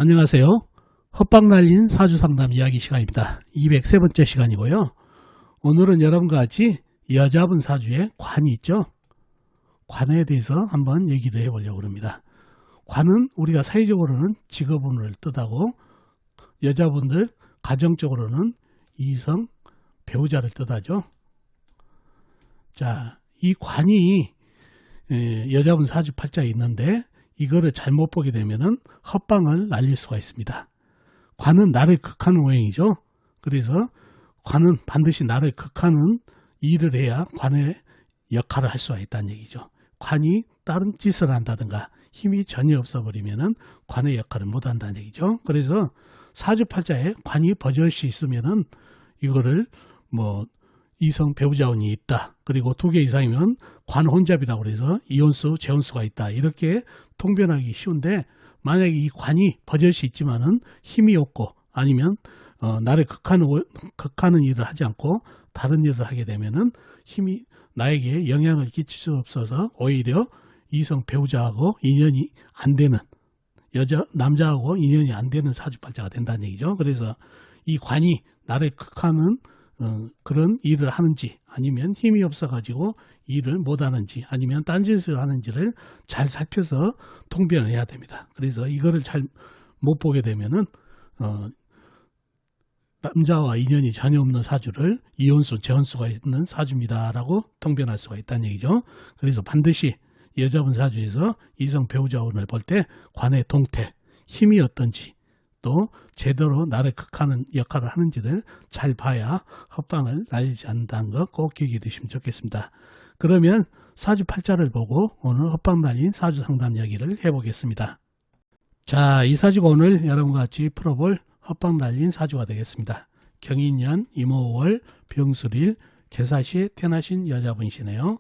안녕하세요. 헛방 날린 사주상담 이야기 시간입니다. 203번째 시간이고요. 오늘은 여러분과 같이 여자분 사주에 관이 있죠. 관에 대해서 한번 얘기를 해보려고 합니다. 관은 우리가 사회적으로는 직업운을 뜻하고 여자분들 가정적으로는 이성, 배우자를 뜻하죠. 자, 이 관이 여자분 사주 팔자에 있는데 이거를 잘못 보게 되면은 헛방을 날릴 수가 있습니다. 관은 나를 극하는 오행이죠. 그래서 관은 반드시 나를 극하는 일을 해야 관의 역할을 할 수가 있다는 얘기죠. 관이 다른 짓을 한다든가 힘이 전혀 없어 버리면은 관의 역할을 못 한다는 얘기죠. 그래서 사주팔자에 관이 버젓이 있으면은 이거를 뭐 이성 배우자운이 있다. 그리고 2개 이상이면 관혼잡이라고 그래서 이혼수, 재혼수가 있다. 이렇게 통변하기 쉬운데 만약에 이 관이 버젓이 있지만은 힘이 없고 아니면 나를 극하는 일을 하지 않고 다른 일을 하게 되면은 힘이 나에게 영향을 끼칠 수 없어서 오히려 이성 배우자하고 인연이 안 되는 남자하고 인연이 안 되는 사주팔자가 된다는 얘기죠. 그래서 이 관이 나를 극하는 그런 일을 하는지 아니면 힘이 없어가지고 일을 못하는지 아니면 딴짓을 하는지를 잘 살펴서 통변을 해야 됩니다. 그래서 이거를 잘 못 보게 되면은 남자와 인연이 전혀 없는 사주를 이혼수, 재혼수가 있는 사주입니다라고 통변할 수가 있다는 얘기죠. 그래서 반드시 여자분 사주에서 이성 배우자운을 볼 때 관의 동태, 힘이 어떤지 또 제대로 나를 극하는 역할을 하는지를 잘 봐야 헛방을 날리지 않는다는 거 꼭 기억해 두시면 좋겠습니다. 그러면 사주팔자를 보고 오늘 헛방 날린 사주상담 이야기를 해보겠습니다. 자, 이 사주가 오늘 여러분과 같이 풀어볼 헛방 날린 사주가 되겠습니다. 경인년 임오월 병술일 개사시에 태어나신 여자분이시네요.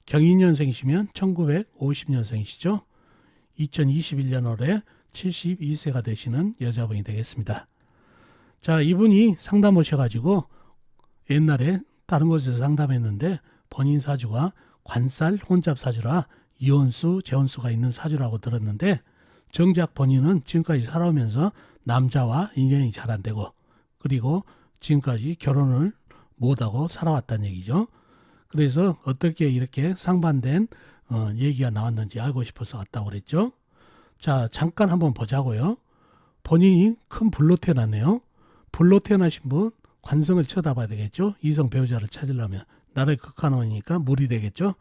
경인년생이시면 1950년생이시죠. 2021년 올해 72세가 되시는 여자분이 되겠습니다. 자, 이분이 상담 오셔가지고 옛날에 다른 곳에서 상담했는데 본인 사주가 관살 혼잡 사주라 이혼수, 재혼수가 있는 사주라고 들었는데 정작 본인은 지금까지 살아오면서 남자와 인연이 잘 안 되고 그리고 지금까지 결혼을 못하고 살아왔다는 얘기죠. 그래서 어떻게 이렇게 상반된 얘기가 나왔는지 알고 싶어서 왔다고 그랬죠. 자, 잠깐 한번 보자고요. 본인이 큰 불로 태어났네요. 불로 태어나신 분 관성을 쳐다봐야 되겠죠. 이성 배우자를 찾으려면 나를 극하노니까 물이 되겠죠.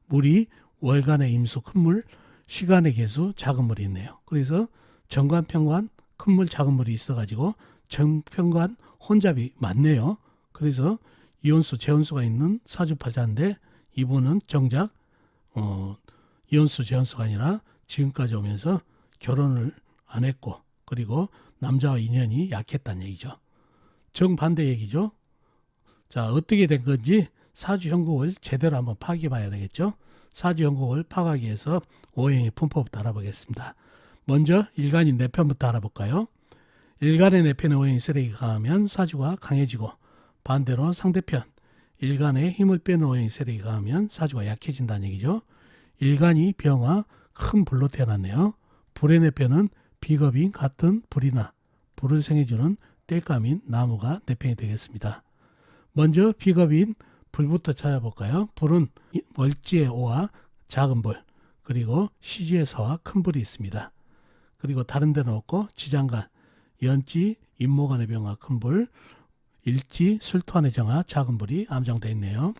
물이 월간의 임수 큰 물, 시간의 개수 작은 물이 있네요. 그래서 정관, 편관, 큰 물, 작은 물이 있어가지고 정편관 혼잡이 많네요. 그래서 이혼수, 재혼수가 있는 사주팔자인데 이분은 정작 이혼수, 재혼수가 아니라 지금까지 오면서 결혼을 안 했고 그리고 남자와 인연이 약했다는 얘기죠. 정반대 얘기죠. 자, 어떻게 된 건지 사주 형국을 제대로 한번 파악해 봐야 되겠죠. 사주 형국을 파악하기 위해서 오행의 분포부터 알아보겠습니다. 먼저 일간인 내편부터 알아볼까요? 일간의 내편에 오행이 세력이 강하면 사주가 강해지고 반대로 상대편 일간에 힘을 빼는 오행이 세력이 강하면 사주가 약해진다는 얘기죠. 일간이 병화 큰 불로 태어났네요. 불의 내편은 비겁인 같은 불이나 불을 생해주는 땔감인 나무가 내편이 되겠습니다. 먼저 비겁인 불부터 찾아볼까요? 불은 월지의 오와 작은 불 그리고 시지의 서와 큰 불이 있습니다. 그리고 다른 데는 없고 지장간, 연지, 임모간의 병화 큰 불, 일지, 술토안의 정화 작은 불이 암정되어 있네요.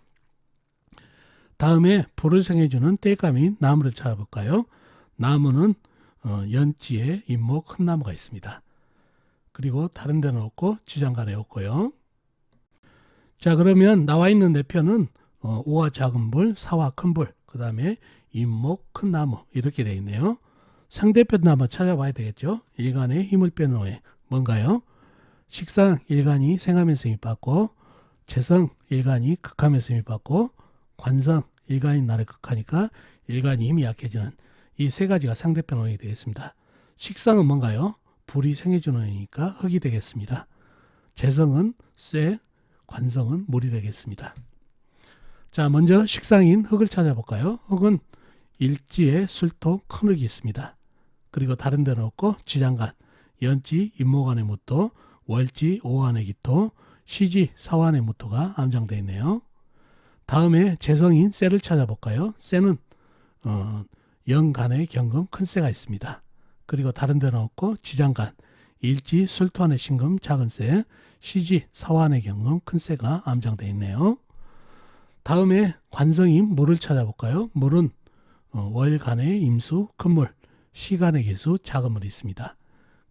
다음에 불을 생해주는 땔감인 나무를 찾아볼까요? 나무는 연지에 임모 큰 나무가 있습니다. 그리고 다른 데는 없고 지장간에 없고요. 자, 그러면 나와 있는 내편은 오와 작은 불, 사와 큰 불, 그 다음에 임목 큰 나무 이렇게 되어 있네요. 상대편도 한번 찾아봐야 되겠죠. 일간에 힘을 빼는 오행 뭔가요? 식상 일간이 생하면서 힘 받고 재성 일간이 극하면서 힘 받고 관성 일간이 나를 극하니까 일간이 힘이 약해지는 이 세 가지가 상대편 오행이 되겠습니다. 식상은 뭔가요? 불이 생해주는 오행이니까 흙이 되겠습니다. 재성은 쇠, 관성은 물이 되겠습니다. 자, 먼저 식상인 흙을 찾아볼까요? 흙은 일지에 술토 큰 흙이 있습니다. 그리고 다른 데는 없고 지장간 연지 임목안의 무토, 월지 오한의 기토, 시지 사환의 무토가 암장되어 있네요. 다음에 재성인 쇠를 찾아볼까요? 쇠는 영간의 경금 큰 쇠가 있습니다. 그리고 다른 데는 없고 지장간, 일지 술토안의 신금 작은 쇠, 시지 사환의 경금 큰 쇠가 암장되어 있네요. 다음에 관성인 물을 찾아볼까요? 물은 월간의 임수 큰 물, 시간의 개수 작은 물이 있습니다.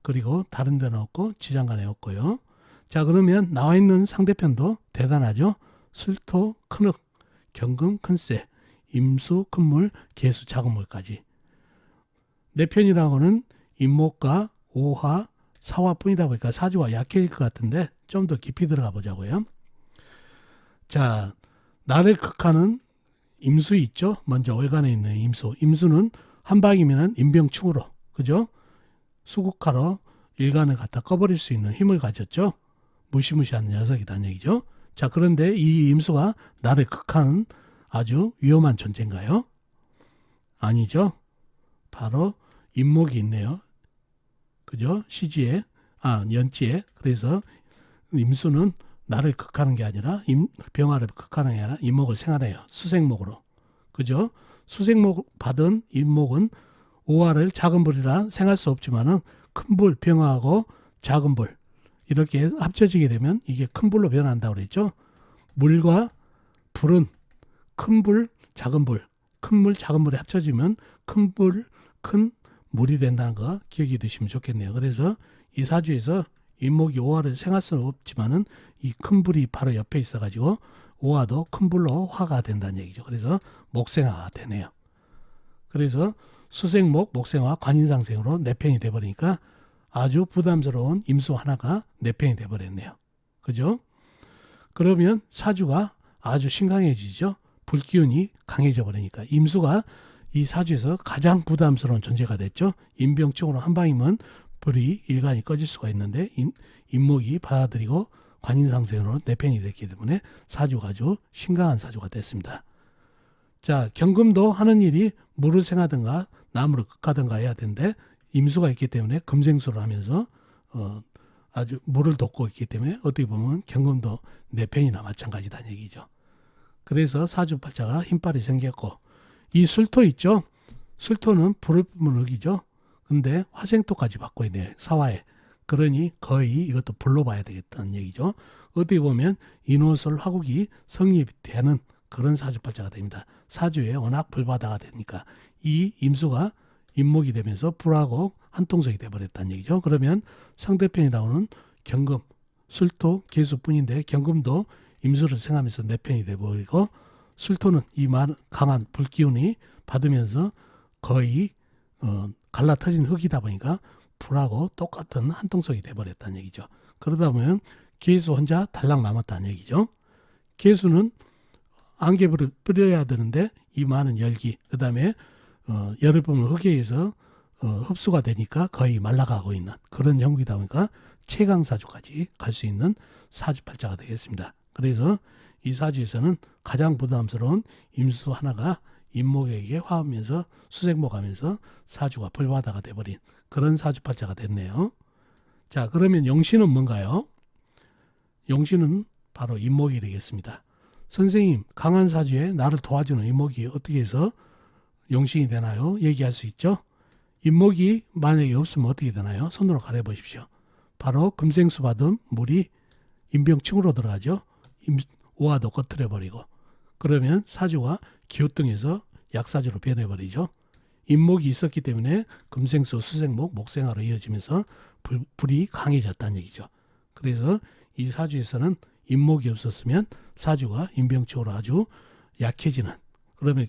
그리고 다른 데는 없고 지장간에 없고요. 자, 그러면 나와 있는 상대편도 대단하죠. 술토 큰흙, 경금 큰쇠, 임수 큰물, 개수 작은 물까지. 내 편이라고는 임목과 오화, 사화뿐이다 보니까 사주가 약해질 것 같은데 좀 더 깊이 들어가 보자고요. 자, 나를 극하는 임수 있죠. 먼저 월간에 있는 임수. 임수는 한 방이면 임병충으로, 그죠? 수국하러 일간을 갖다 꺼버릴 수 있는 힘을 가졌죠. 무시무시한 녀석이란 얘기죠. 자, 그런데 이 임수가 나를 극하는 아주 위험한 존재인가요? 아니죠. 바로 임목이 있네요. 그죠? 시지에, 연지에. 그래서 임수는 나를 극하는 게 아니라 병화를 극하는 게 아니라 임목을 생하네요. 수생목으로. 그죠? 수생목 받은 임목은 오화를 작은 불이라 생할 수 없지만은 큰 불, 병화하고 작은 불 이렇게 합쳐지게 되면 이게 큰 불로 변한다고 그랬죠. 물과 불은 큰 불, 작은 불, 큰 물, 작은 물이 합쳐지면 큰 불, 큰 물이 된다는 거 기억해 두시면 좋겠네요. 그래서 이 사주에서 임목이 오화를 생할 수는 없지만은 이 큰 불이 바로 옆에 있어가지고 오화도 큰 불로 화가 된다는 얘기죠. 그래서 목생화가 되네요. 그래서 수생목, 목생화, 관인상생으로 내팽이 돼버리니까 아주 부담스러운 임수 하나가 내팽이 돼버렸네요. 그죠? 그러면 사주가 아주 심각해지죠. 불기운이 강해져 버리니까 임수가 이 사주에서 가장 부담스러운 존재가 됐죠. 임병증으로 한 방이면 불이 일간이 꺼질 수가 있는데 임목이 받아들이고 관인상생으로 내팽이 됐기 때문에 사주가 아주 심각한 사주가 됐습니다. 자, 경금도 하는 일이 물을 생하든가 나무를 극하든가 해야 되는데 임수가 있기 때문에 금생수를 하면서 아주 물을 돕고 있기 때문에 어떻게 보면 경금도 내팽이나 마찬가지다는 얘기죠. 그래서 사주팔자가 힘빨이 생겼고 이 술토 있죠. 술토는 불을 뿜은 흙이죠. 근데 화생토까지 받고 있네요. 사화에. 그러니 거의 이것도 불로 봐야 되겠다는 얘기죠. 어떻게 보면 인호술 화국이 성립되는 그런 사주팔자가 됩니다. 사주에 워낙 불바다가 되니까 이 임수가 임목이 되면서 불하고 한통속이 돼버렸다는 얘기죠. 그러면 상대편이라고는 경금, 술토, 개수뿐인데 경금도 임수를 생하면서 내편이 돼버리고 술토는 이 강한 불기운이 받으면서 거의 갈라터진 흙이다 보니까 불하고 똑같은 한통속이 돼버렸다는 얘기죠. 그러다 보면 개수 혼자 달랑 남았다는 얘기죠. 개수는 안개불을 뿌려야 되는데 이 많은 열기, 그 다음에 열을 뿜은 흙에 의해서 흡수가 되니까 거의 말라가고 있는 그런 형국이다 보니까 최강사주까지 갈 수 있는 사주팔자가 되겠습니다. 그래서 이 사주에서는 가장 부담스러운 임수 하나가 임목에게 화하면서 수생목하면서 사주가 불바다가 돼버린 그런 사주팔자가 됐네요. 자, 그러면 용신은 뭔가요? 용신은 바로 임목이 되겠습니다. 선생님, 강한 사주에 나를 도와주는 임목이 어떻게 해서 용신이 되나요? 얘기할 수 있죠. 임목이 만약에 없으면 어떻게 되나요? 손으로 가려보십시오. 바로 금생수 받은 물이 임병충으로 들어가죠. 오화도 꺼트려버리고 그러면 사주가 기호등에서 약사주로 변해버리죠. 임목이 있었기 때문에 금생수, 수생목, 목생화로 이어지면서 불이 강해졌다는 얘기죠. 그래서 이 사주에서는 임목이 없었으면 사주가 임병충으로 아주 약해지는, 그러면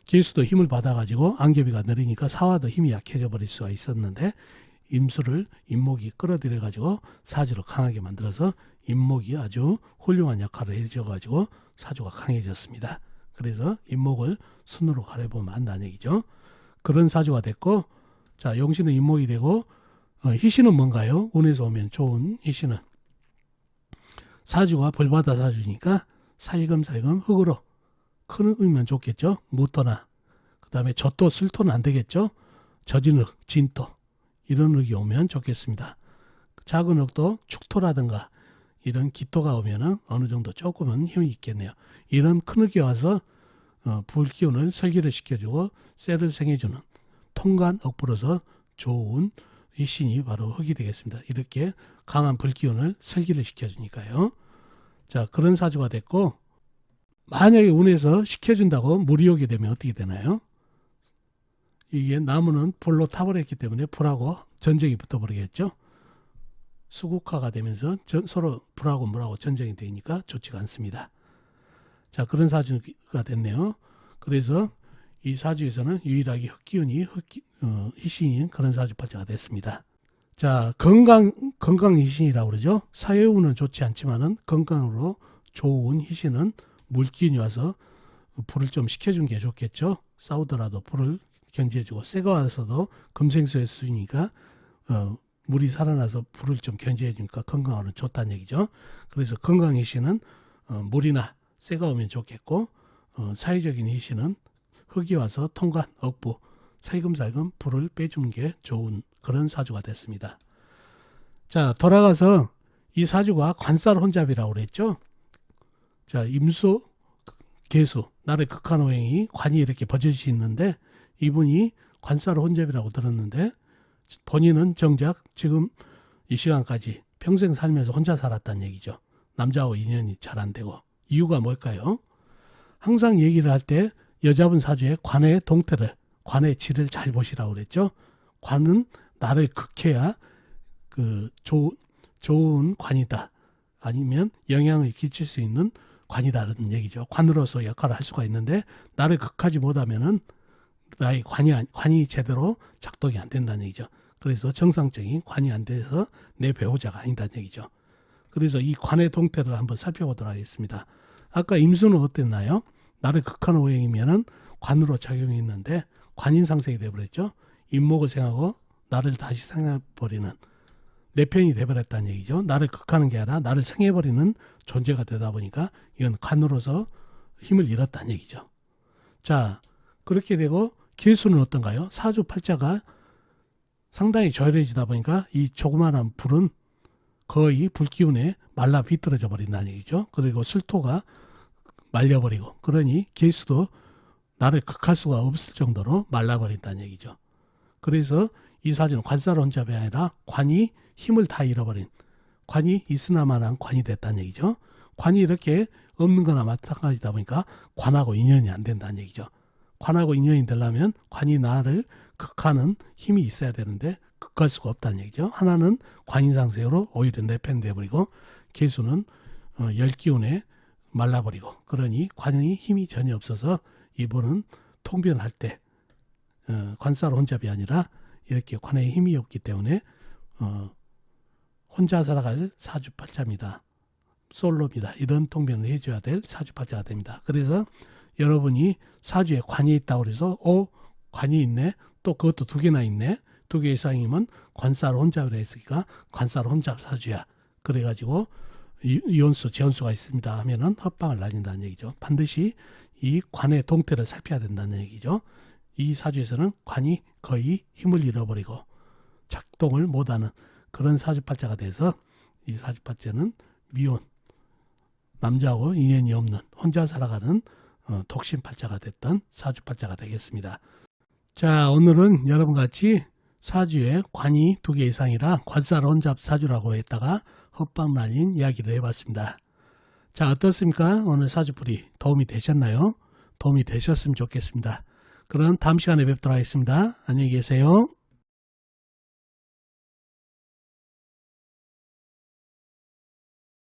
개수도 힘을 받아가지고 안개비가 내리니까 사화도 힘이 약해져 버릴 수가 있었는데 임수를 임목이 끌어들여가지고 사주를 강하게 만들어서 임목이 아주 훌륭한 역할을 해줘가지고 사주가 강해졌습니다. 그래서 임목을 손으로 가려보면 안다는 얘기죠. 그런 사주가 됐고, 자, 용신은 임목이 되고, 희신은 뭔가요? 운에서 오면 좋은 희신은 사주가 불바다 사주니까 살금살금 흙으로 큰 흙이면 좋겠죠. 무토나 그 다음에 젖토, 술토는 안 되겠죠. 젖은 흙, 진토 이런 흙이 오면 좋겠습니다. 작은 흙도 축토라든가 이런 기토가 오면은 어느 정도 조금은 힘이 있겠네요. 이런 큰 흙이 와서 불기운을 설기를 시켜주고 쇠를 생해주는 통간 억부로서 좋은 이 신이 바로 흙이 되겠습니다. 이렇게 강한 불기운을 설기를 시켜주니까요. 자, 그런 사주가 됐고, 만약에 운에서 시켜준다고 물이 오게 되면 어떻게 되나요? 이게 나무는 불로 타버렸기 때문에 불하고 전쟁이 붙어버리겠죠. 수국화가 되면서 서로 불하고 물하고 전쟁이 되니까 좋지가 않습니다. 자, 그런 사주가 됐네요. 그래서 이 사주에서는 유일하게 흑기운이 희신인 그런 사주팔자가 됐습니다. 자, 건강 희신이라고 그러죠. 사회운은 좋지 않지만은 건강으로 좋은 희신은 물기운이 와서 불을 좀 식혀준 게 좋겠죠. 싸우더라도 불을 견제해주고, 쇠가 와서도 금생수의 수니까 물이 살아나서 불을 좀 견제해주니까 건강으로는 좋다는 얘기죠. 그래서 건강 희신은 물이나 쇠가 오면 좋겠고, 사회적인 희신은 흙이 와서 통관, 억부, 살금살금 불을 빼주는 게 좋은 그런 사주가 됐습니다. 자, 돌아가서 이 사주가 관살 혼잡이라고 그랬죠. 자, 임수, 계수, 나를 극한오행이 관이 이렇게 버젓이 있는데 이분이 관살 혼잡이라고 들었는데 본인은 정작 지금 이 시간까지 평생 살면서 혼자 살았다는 얘기죠. 남자하고 인연이 잘 안 되고. 이유가 뭘까요? 항상 얘기를 할 때 여자분 사주의 관의 동태를, 관의 질을 잘 보시라고 그랬죠. 관은 나를 극해야 좋은 관이다. 아니면 영향을 끼칠 수 있는 관이다라는 얘기죠. 관으로서 역할을 할 수가 있는데 나를 극하지 못하면은 나의 관이 제대로 작동이 안 된다는 얘기죠. 그래서 정상적인 관이 안 돼서 내 배우자가 아니다는 얘기죠. 그래서 이 관의 동태를 한번 살펴보도록 하겠습니다. 아까 임수는 어땠나요? 나를 극한 오행이면은 관으로 작용이 있는데 관인상색이 되어버렸죠. 임목을 생하고 나를 다시 생해버리는 내 편이 되어버렸다는 얘기죠. 나를 극하는 게 아니라 나를 생해버리는 존재가 되다 보니까 이건 관으로서 힘을 잃었다는 얘기죠. 자, 그렇게 되고 계수는 어떤가요? 사주 팔자가 상당히 저열해지다 보니까 이 조그마한 불은 거의 불기운에 말라 비틀어져 버린다는 얘기죠. 그리고 술토가 말려버리고, 그러니 계수도 나를 극할 수가 없을 정도로 말라버린다는 얘기죠. 그래서 이 사주는 관살 혼잡이 아니라 관이 힘을 다 잃어버린, 관이 있으나마나 관이 됐다는 얘기죠. 관이 이렇게 없는 거나 마찬가지다 보니까 관하고 인연이 안 된다는 얘기죠. 관하고 인연이 되려면 관이 나를 극하는 힘이 있어야 되는데 극할 수가 없다는 얘기죠. 하나는 관인상색으로 오히려 내팽돼버리고, 계수는 열기운에 말라버리고, 그러니 관이 힘이 전혀 없어서 이분은 통변할 때 관살 혼잡이 아니라 이렇게 관에 힘이 없기 때문에 혼자 살아갈 사주팔자입니다. 솔로입니다. 이런 통변을 해줘야 될 사주팔자가 됩니다. 그래서 여러분이 사주에 관이 있다고 해서 관이 있네, 또 그것도 두 개나 있네, 두 개 이상이면 관살 혼잡이라 했으니까 관살 혼잡 사주야, 그래가지고 이혼수, 재혼수가 있습니다 하면은 헛방을 날린다는 얘기죠. 반드시 이 관의 동태를 살펴야 된다는 얘기죠. 이 사주에서는 관이 거의 힘을 잃어버리고 작동을 못하는 그런 사주팔자가 돼서 이 사주팔자는 미혼, 남자하고 인연이 없는 혼자 살아가는 독신팔자가 됐던 사주팔자가 되겠습니다. 자, 오늘은 여러분같이 사주에 관이 두 개 이상이라 관살 혼잡 사주라고 했다가 헛방 날린 이야기를 해봤습니다. 자, 어떻습니까? 오늘 사주풀이 도움이 되셨나요? 도움이 되셨으면 좋겠습니다. 그럼 다음 시간에 뵙도록 하겠습니다. 안녕히 계세요.